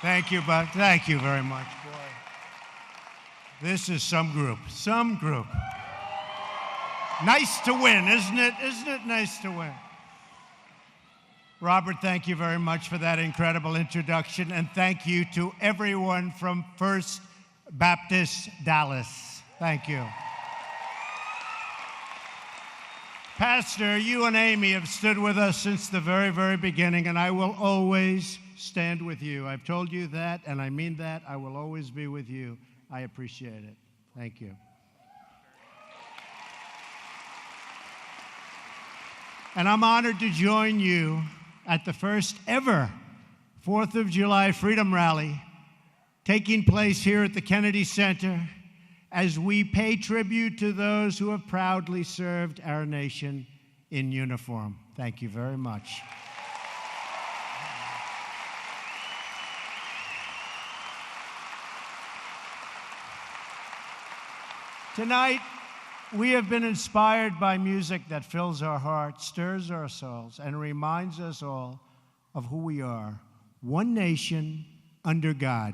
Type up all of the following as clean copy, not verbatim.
Thank you, bud. Thank you very much, boy. This is some group. Some group. Nice to win, isn't it? Isn't it nice to win? Robert, thank you very much for that incredible introduction, and thank you to everyone from First Baptist Dallas. Thank you. Pastor, you and Amy have stood with us since the very, very beginning, and I will always stand with you. I've told you that, and I mean that. I will always be with you. I appreciate it. Thank you. And I'm honored to join you at the first ever 4th of July Freedom Rally taking place here at the Kennedy Center as we pay tribute to those who have proudly served our nation in uniform. Thank you very much. Tonight, we have been inspired by music that fills our hearts, stirs our souls, and reminds us all of who we are. One nation under God.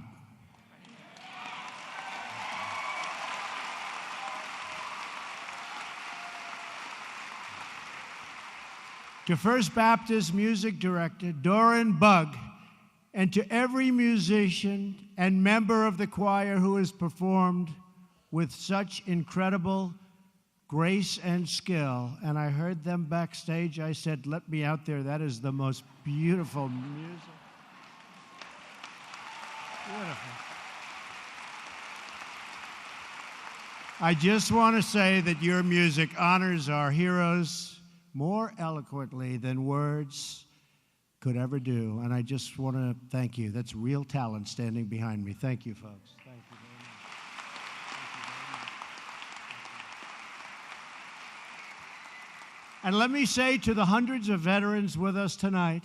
To First Baptist Music Director Doran Bugg, and to every musician and member of the choir who has performed with such incredible grace and skill. And I heard them backstage. I said, let me out there. That is the most beautiful music. Beautiful. I just want to say that your music honors our heroes more eloquently than words could ever do. And I just want to thank you. That's real talent standing behind me. Thank you, folks. Thank you very much. And let me say to the hundreds of veterans with us tonight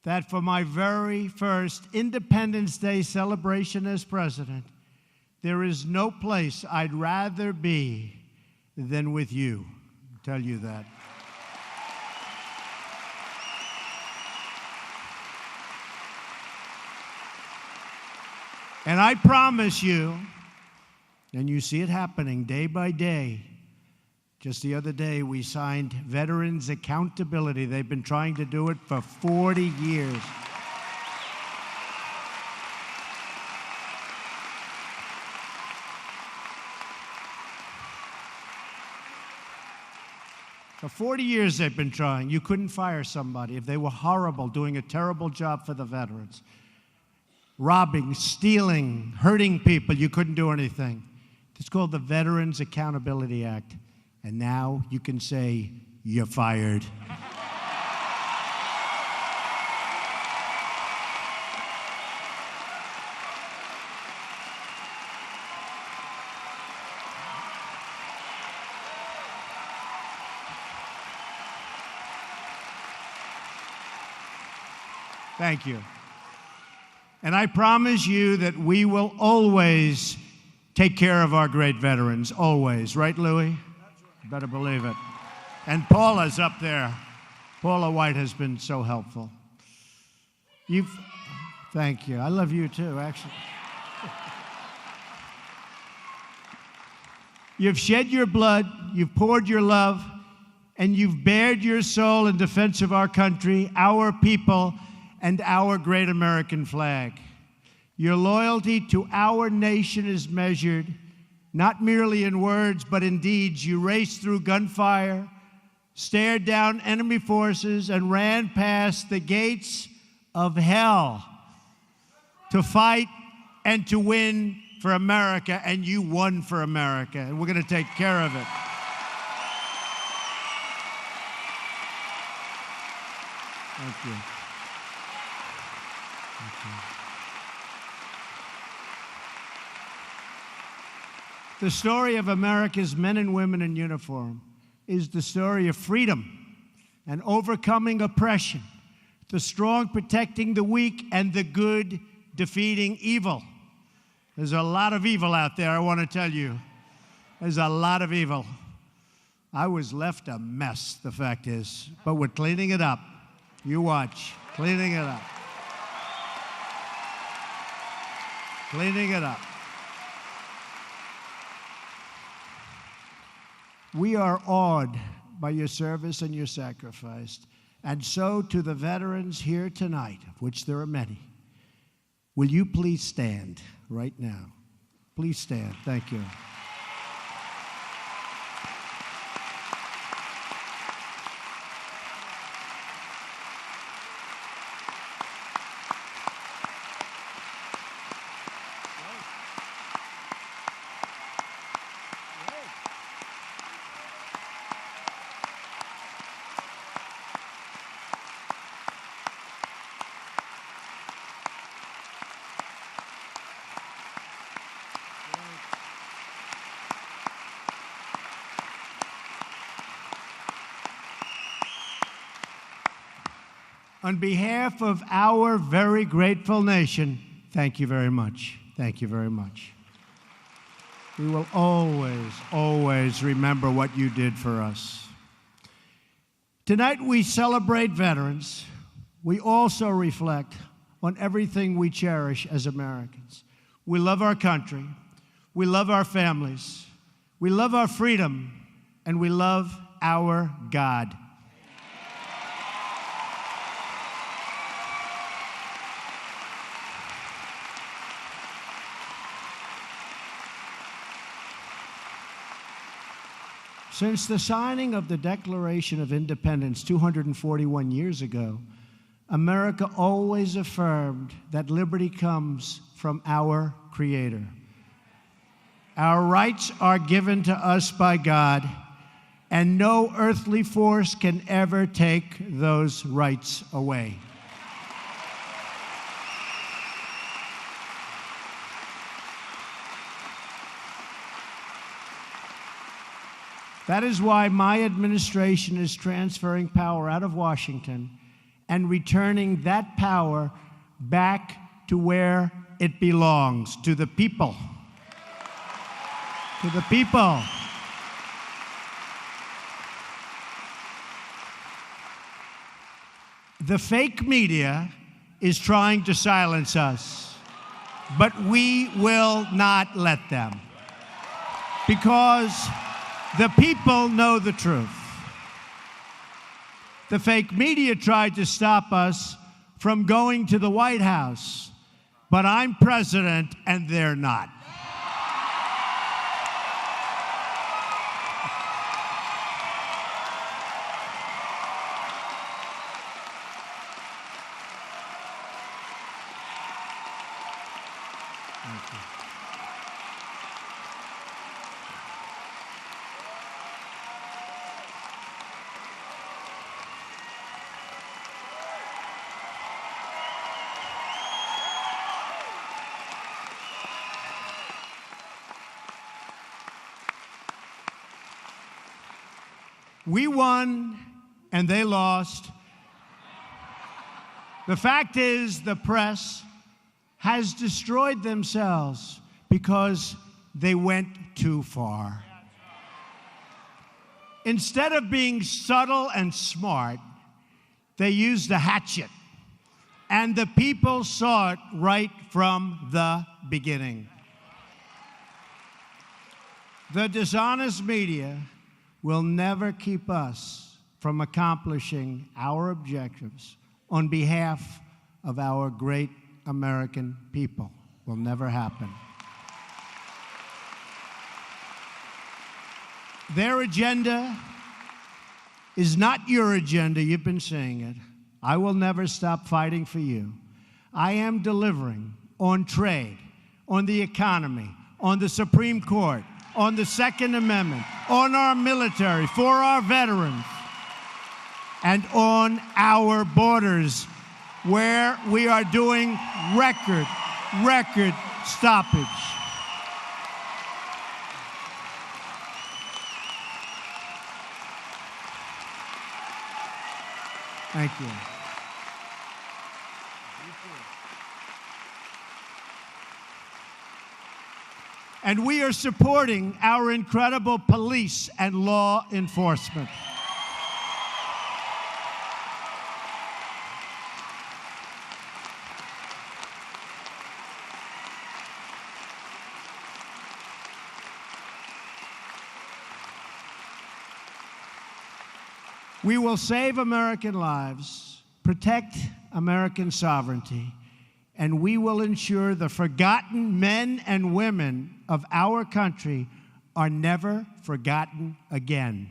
that for my very first Independence Day celebration as president, there is no place I'd rather be than with you. I'll tell you that. And I promise you, and you see it happening day by day. Just the other day, we signed Veterans Accountability. They've been trying to do it for 40 years. For 40 years, they've been trying. You couldn't fire somebody if they were horrible, doing a terrible job for the veterans. Robbing, stealing, hurting people, you couldn't do anything. It's called the Veterans Accountability Act. And now you can say, you're fired. Thank you. And I promise you that we will always take care of our great veterans, always. Right, Louis? You better believe it. And Paula's up there. Paula White has been so helpful. Thank you. I love you too, actually. You've shed your blood, you've poured your love, and you've bared your soul in defense of our country, our people, and our great American flag. Your loyalty to our nation is measured not merely in words, but in deeds. You raced through gunfire, stared down enemy forces, and ran past the gates of hell to fight and to win for America, and you won for America, and we're going to take care of it. Thank you. Thank you. The story of America's men and women in uniform is the story of freedom and overcoming oppression, the strong protecting the weak, and the good defeating evil. There's a lot of evil out there, I want to tell you. There's a lot of evil. I was left a mess, the fact is, but we're cleaning it up. You watch, cleaning it up. Cleaning it up. We are awed by your service and your sacrifice. And so to the veterans here tonight, of which there are many, will you please stand right now? Please stand. Thank you. On behalf of our very grateful nation, thank you very much. Thank you very much. We will always, always remember what you did for us. Tonight we celebrate veterans. We also reflect on everything we cherish as Americans. We love our country. We love our families. We love our freedom. And we love our God. Since the signing of the Declaration of Independence 241 years ago, America always affirmed that liberty comes from our Creator. Our rights are given to us by God, and no earthly force can ever take those rights away. That is why my administration is transferring power out of Washington and returning that power back to where it belongs, to the people. To the people. The fake media is trying to silence us, but we will not let them, because the people know the truth. The fake media tried to stop us from going to the White House, but I'm president and they're not. Thank you. We won and they lost. The fact is, the press has destroyed themselves because they went too far. Instead of being subtle and smart, they used a hatchet. And the people saw it right from the beginning. The dishonest media will never keep us from accomplishing our objectives on behalf of our great American people. Will never happen. Their agenda is not your agenda. You've been saying it. I will never stop fighting for you. I am delivering on trade, on the economy, on the Supreme Court, on the Second Amendment, on our military, for our veterans, and on our borders, where we are doing record stoppage. Thank you. And we are supporting our incredible police and law enforcement. We will save American lives, protect American sovereignty, and we will ensure the forgotten men and women of our country are never forgotten again.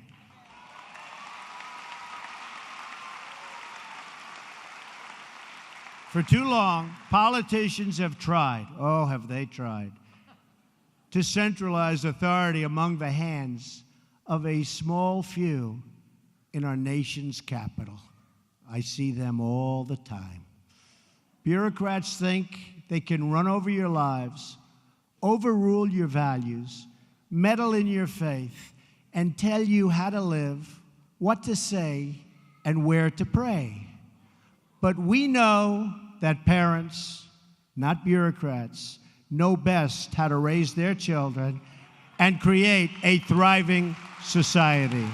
For too long, politicians have tried, oh, have they tried, to centralize authority among the hands of a small few in our nation's capital. I see them all the time. Bureaucrats think they can run over your lives, overrule your values, meddle in your faith, and tell you how to live, what to say, and where to pray. But we know that parents, not bureaucrats, know best how to raise their children and create a thriving society.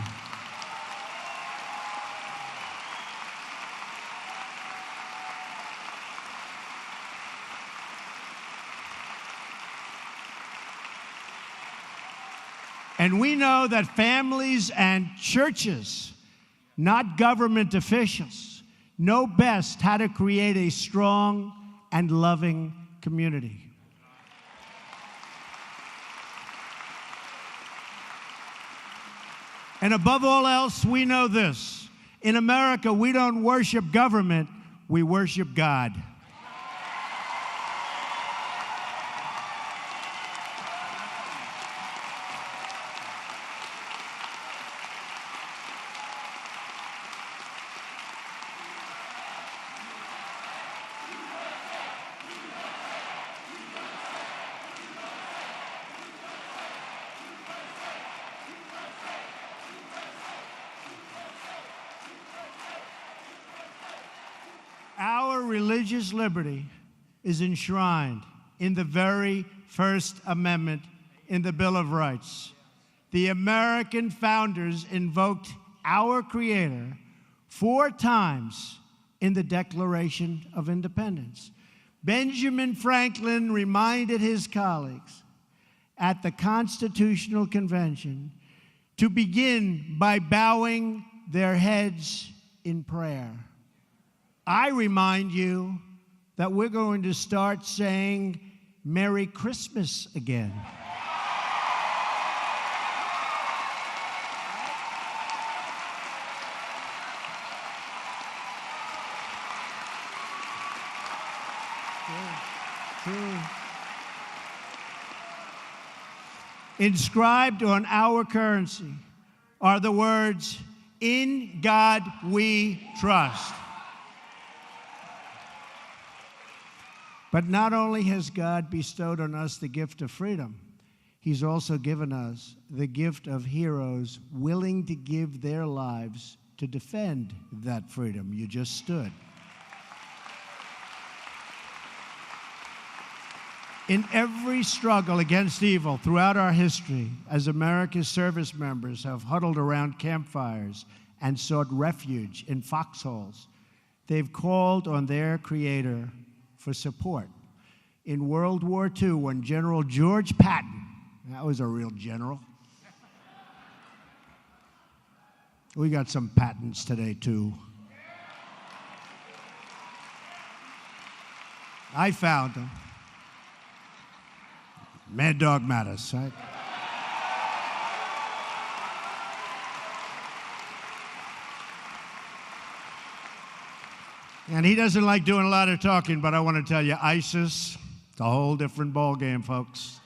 And we know that families and churches, not government officials, know best how to create a strong and loving community. And above all else, we know this. In America, we don't worship government, we worship God. Our religious liberty is enshrined in the very First Amendment in the Bill of Rights. The American founders invoked our Creator 4 times in the Declaration of Independence. Benjamin Franklin reminded his colleagues at the Constitutional Convention to begin by bowing their heads in prayer. I remind you that we're going to start saying Merry Christmas again. True. Inscribed on our currency are the words, "In God we trust." But not only has God bestowed on us the gift of freedom, He's also given us the gift of heroes willing to give their lives to defend that freedom you just stood. In every struggle against evil throughout our history, as America's service members have huddled around campfires and sought refuge in foxholes, they've called on their Creator for support. In World War II, when General George Patton, that was a real general. We got some Pattons today, too. I found them. Mad Dog Mattis, right? And he doesn't like doing a lot of talking, but I want to tell you, ISIS, it's a whole different ballgame, folks.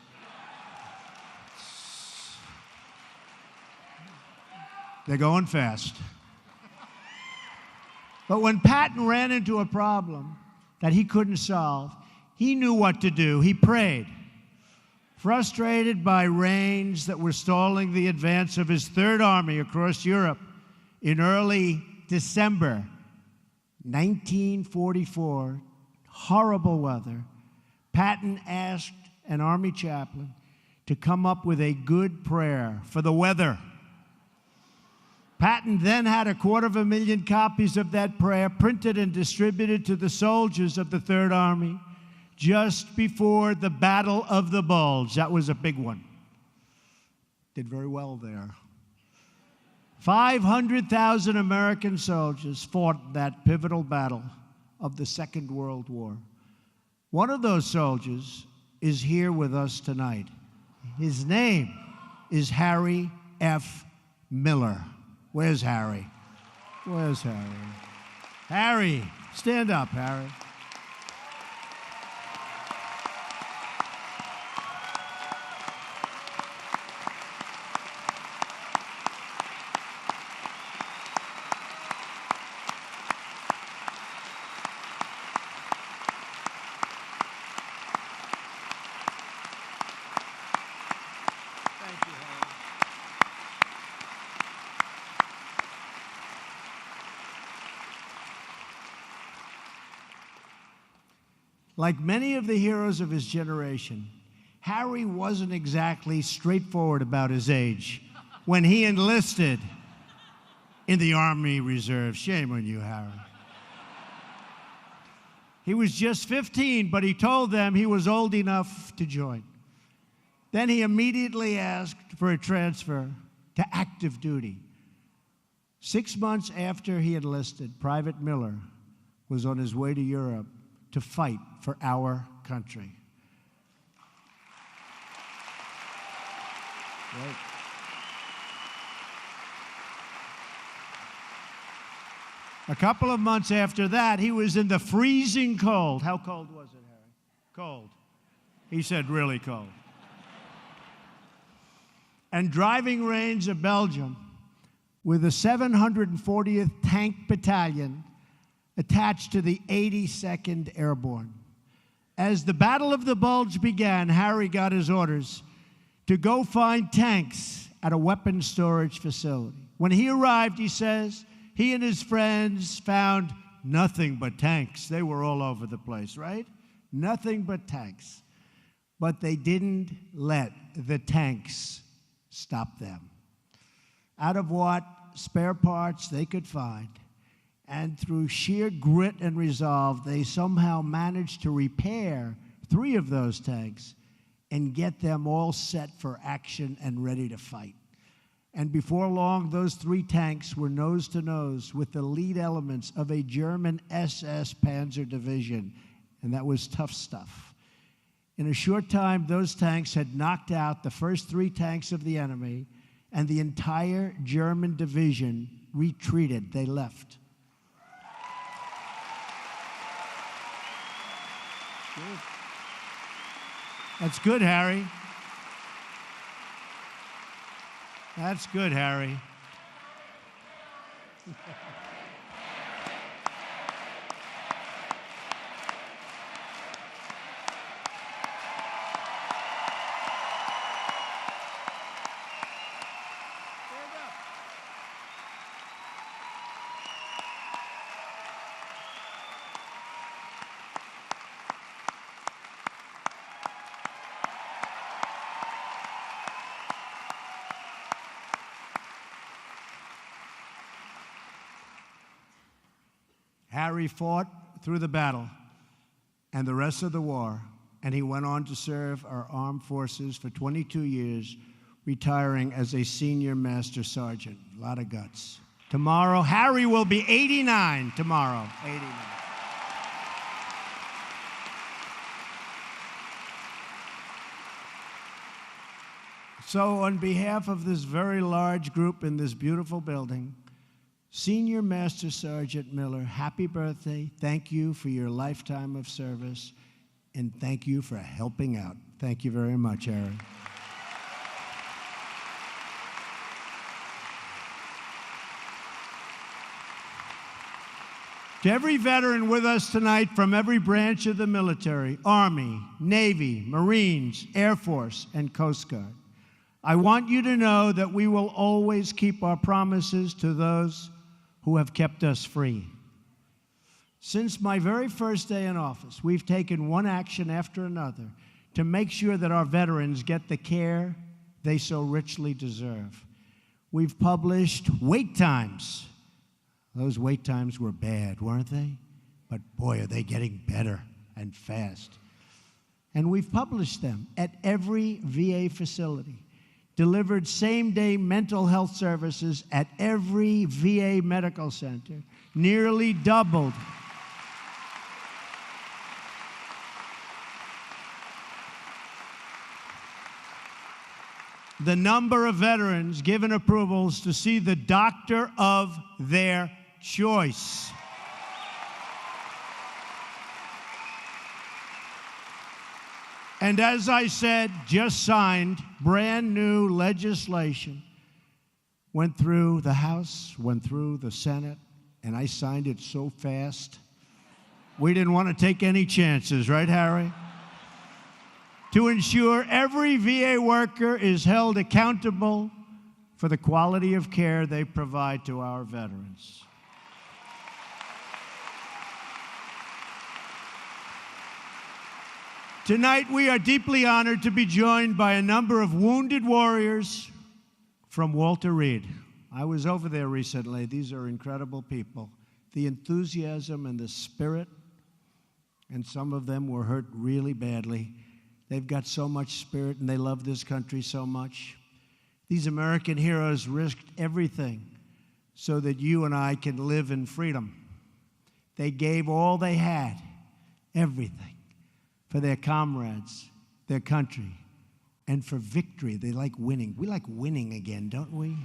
They're going fast. But when Patton ran into a problem that he couldn't solve, he knew what to do. He prayed. Frustrated by rains that were stalling the advance of his Third Army across Europe in early December 1944, horrible weather, Patton asked an Army chaplain to come up with a good prayer for the weather. Patton then had 250,000 copies of that prayer printed and distributed to the soldiers of the Third Army just before the Battle of the Bulge. That was a big one. Did very well there. 500,000 American soldiers fought that pivotal battle of the Second World War. One of those soldiers is here with us tonight. His name is Harry F. Miller. Where's Harry? Where's Harry? Harry, stand up, Harry. Like many of the heroes of his generation, Harry wasn't exactly straightforward about his age when he enlisted in the Army Reserve. Shame on you, Harry. He was just 15, but he told them he was old enough to join. Then he immediately asked for a transfer to active duty. 6 months after he enlisted, Private Miller was on his way to Europe to fight for our country. Right. A couple of months after that, he was in the freezing cold. How cold was it, Harry? Cold. He said really cold. And driving range of Belgium with the 740th Tank Battalion attached to the 82nd Airborne. As the Battle of the Bulge began, Harry got his orders to go find tanks at a weapons storage facility. When he arrived, he says, he and his friends found nothing but tanks. They were all over the place, right? Nothing but tanks. But they didn't let the tanks stop them. Out of what spare parts they could find, and through sheer grit and resolve, they somehow managed to repair 3 of those tanks and get them all set for action and ready to fight. And before long, those 3 tanks were nose to nose with the lead elements of a German SS Panzer division, and that was tough stuff. In a short time, those tanks had knocked out the first 3 tanks of the enemy, and the entire German division retreated. They left. Good. That's good, Harry. That's good, Harry. Harry fought through the battle and the rest of the war, and he went on to serve our armed forces for 22 years, retiring as a senior master sergeant. A lot of guts. Tomorrow, Harry will be 89 tomorrow. 89. So on behalf of this very large group in this beautiful building, Senior Master Sergeant Miller, happy birthday. Thank you for your lifetime of service, and thank you for helping out. Thank you very much, Aaron. To every veteran with us tonight from every branch of the military, Army, Navy, Marines, Air Force, and Coast Guard, I want you to know that we will always keep our promises to those who have kept us free. Since my very first day in office, we've taken one action after another to make sure that our veterans get the care they so richly deserve. We've published wait times. Those wait times were bad, weren't they? But boy, are they getting better and fast. And we've published them at every VA facility, delivered same-day mental health services at every VA medical center, nearly doubled the number of veterans given approvals to see the doctor of their choice. And as I said, just signed brand new legislation. Went through the House, went through the Senate, and I signed it so fast. We didn't want to take any chances, right, Harry? To ensure every VA worker is held accountable for the quality of care they provide to our veterans. Tonight, we are deeply honored to be joined by a number of wounded warriors from Walter Reed. I was over there recently. These are incredible people. The enthusiasm and the spirit, and some of them were hurt really badly. They've got so much spirit, and they love this country so much. These American heroes risked everything so that you and I can live in freedom. They gave all they had, everything, for their comrades, their country, and for victory. They like winning. We like winning again, don't we?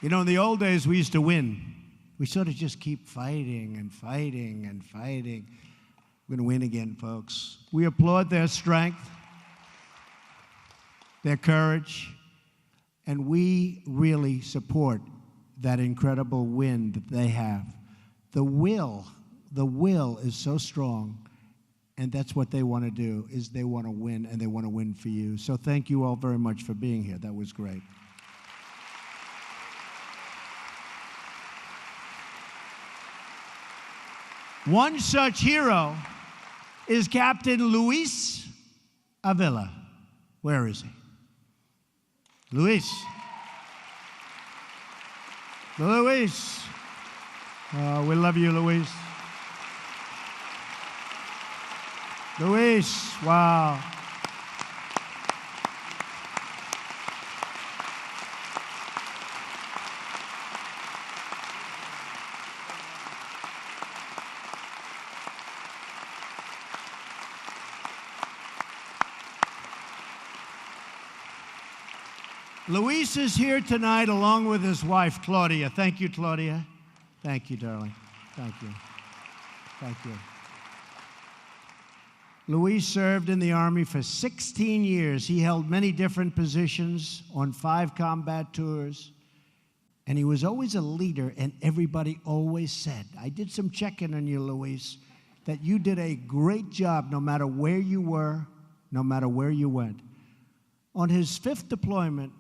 You know, in the old days, we used to win. We sort of just keep fighting and fighting and fighting. We're going to win again, folks. We applaud their strength, their courage, and we really support that incredible win that they have. The will is so strong, and that's what they want to do, is they want to win, and they want to win for you. So thank you all very much for being here. That was great. One such hero is Captain Luis Avila. Where is he? Luis. Luis. Oh, we love you, Luis. Luis, wow. Luis is here tonight along with his wife, Claudia. Thank you, Claudia. Thank you, darling. Thank you. Thank you. Luis served in the Army for 16 years. He held many different positions on 5 combat tours, and he was always a leader, and everybody always said, I did some checking on you, Luis, that you did a great job no matter where you were, no matter where you went. On his 5th deployment,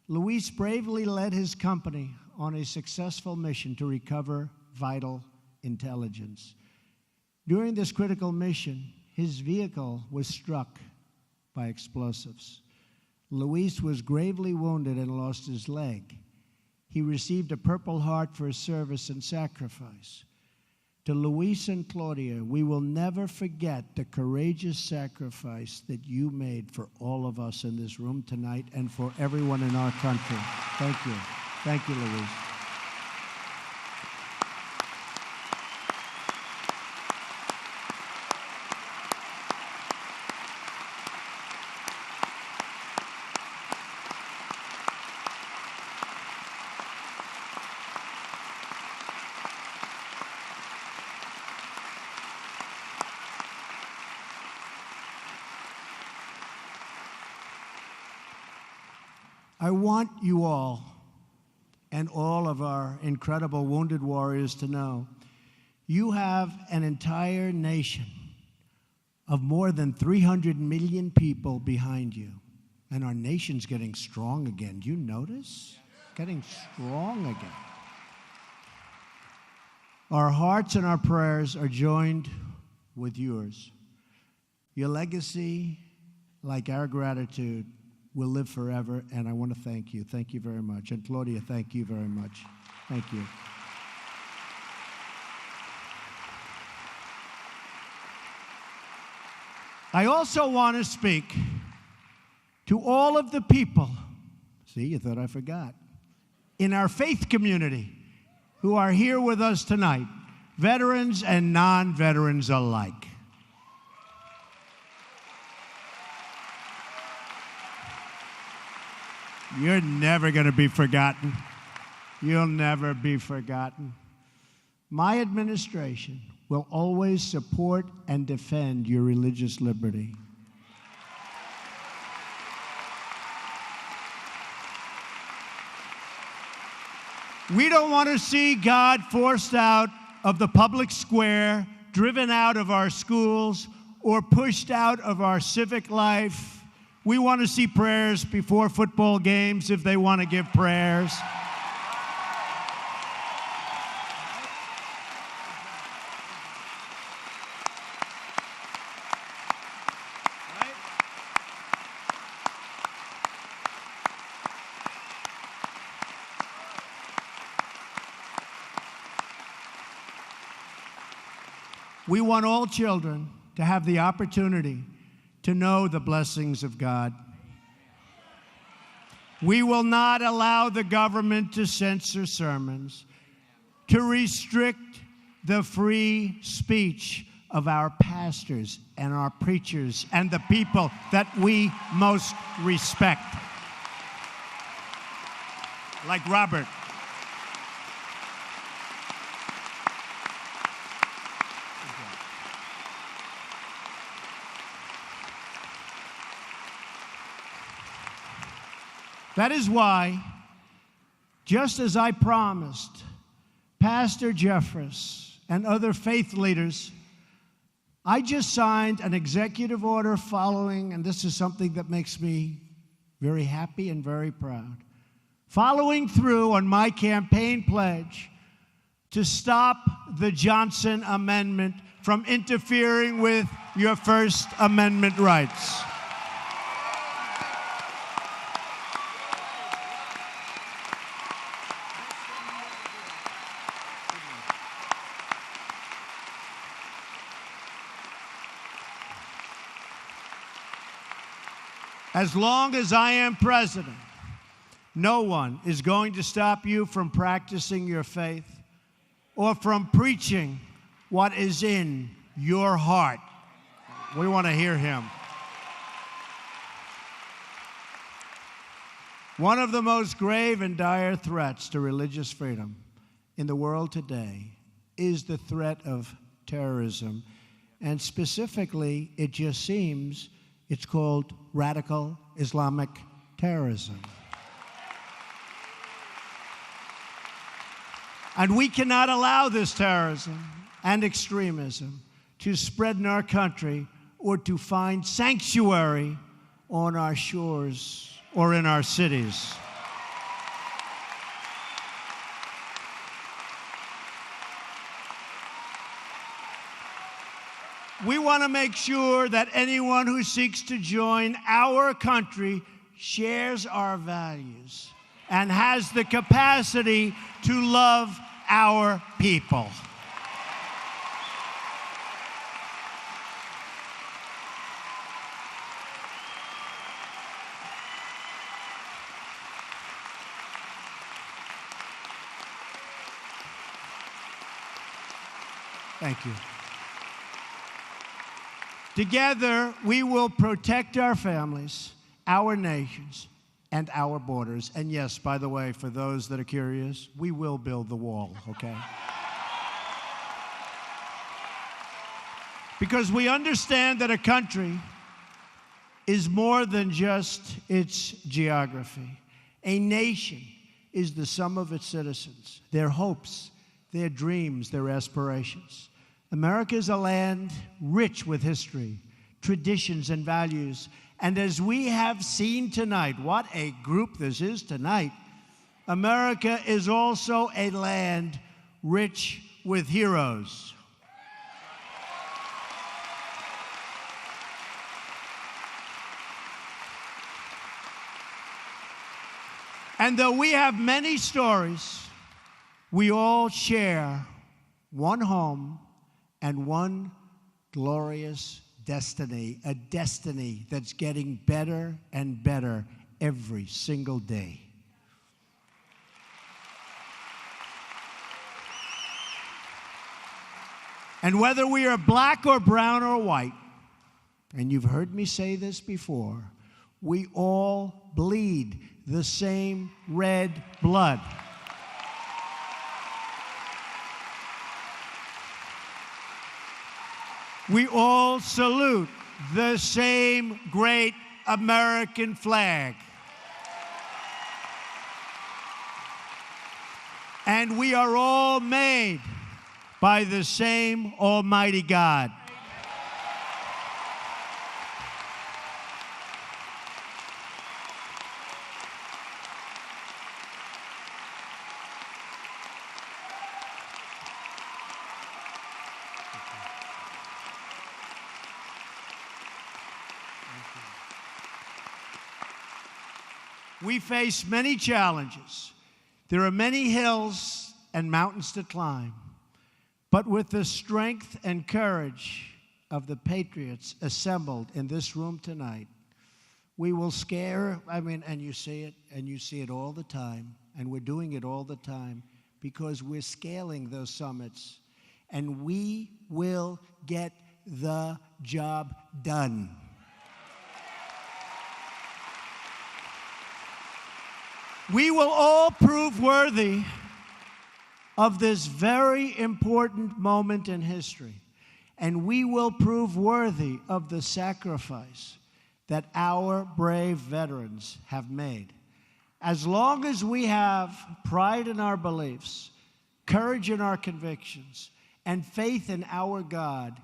Luis bravely led his company on a successful mission to recover vital intelligence. During this critical mission, his vehicle was struck by explosives. Luis was gravely wounded and lost his leg. He received a Purple Heart for his service and sacrifice. To Luis and Claudia, we will never forget the courageous sacrifice that you made for all of us in this room tonight and for everyone in our country. Thank you. Thank you, Luis. I want you all and all of our incredible wounded warriors to know you have an entire nation of more than 300 million people behind you. And our nation's getting strong again. Do you notice? Getting strong again. Our hearts and our prayers are joined with yours. Your legacy, like our gratitude, will live forever, and I want to thank you. Thank you very much. And Claudia, thank you very much. Thank you. I also want to speak to all of the people, see, you thought I forgot, in our faith community who are here with us tonight, veterans and non-veterans alike. You're never going to be forgotten. You'll never be forgotten. My administration will always support and defend your religious liberty. We don't want to see God forced out of the public square, driven out of our schools, or pushed out of our civic life. We want to see prayers before football games if they want to give prayers. We want all children to have the opportunity to know the blessings of God. We will not allow the government to censor sermons, to restrict the free speech of our pastors and our preachers and the people that we most respect, like Robert. That is why, just as I promised Pastor Jeffress and other faith leaders, I just signed an executive order following, and this is something that makes me very happy and very proud, following through on my campaign pledge to stop the Johnson Amendment from interfering with your First Amendment rights. As long as I am president, no one is going to stop you from practicing your faith or from preaching what is in your heart. We want to hear him. One of the most grave and dire threats to religious freedom in the world today is the threat of terrorism. And specifically, it just seems it's called radical Islamic terrorism. And we cannot allow this terrorism and extremism to spread in our country or to find sanctuary on our shores or in our cities. We want to make sure that anyone who seeks to join our country shares our values and has the capacity to love our people. Thank you. Together, we will protect our families, our nations, and our borders. And yes, by the way, for those that are curious, we will build the wall, okay? Because we understand that a country is more than just its geography. A nation is the sum of its citizens, their hopes, their dreams, their aspirations. America is a land rich with history, traditions, and values. And as we have seen tonight, what a group this is tonight, America is also a land rich with heroes. And though we have many stories, we all share one home and one glorious destiny, a destiny that's getting better and better every single day. And whether we are black or brown or white, and you've heard me say this before, we all bleed the same red blood. We all salute the same great American flag. And we are all made by the same Almighty God. We face many challenges. There are many hills and mountains to climb. But with the strength and courage of the patriots assembled in this room tonight, we will and you see it all the time, and we're doing it all the time because we're scaling those summits, and we will get the job done. We will all prove worthy of this very important moment in history, and we will prove worthy of the sacrifice that our brave veterans have made. As long as we have pride in our beliefs, courage in our convictions, and faith in our God,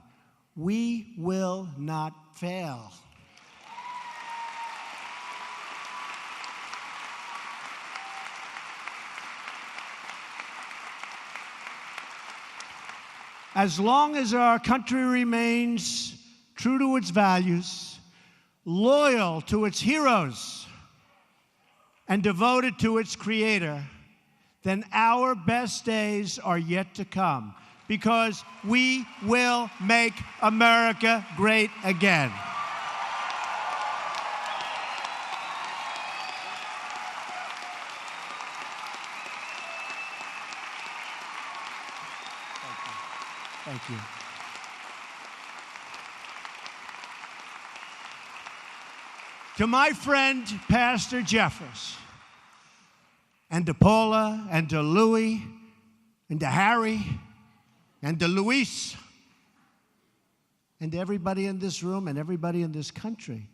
we will not fail. As long as our country remains true to its values, loyal to its heroes, and devoted to its Creator, then our best days are yet to come, because we will make America great again. Thank you. To my friend, Pastor Jeffers, and to Paula, and to Louie, and to Harry, and to Luis, and to everybody in this room and everybody in this country,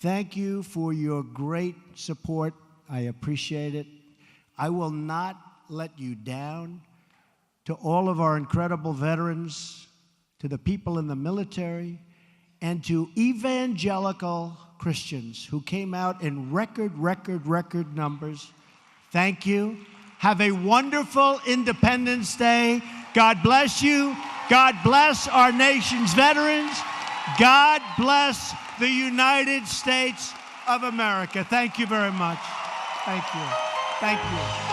thank you for your great support. I appreciate it. I will not let you down. To all of our incredible veterans, to the people in the military, and to evangelical Christians who came out in record numbers, thank you. Have a wonderful Independence Day. God bless you. God bless our nation's veterans. God bless the United States of America. Thank you very much. Thank you. Thank you.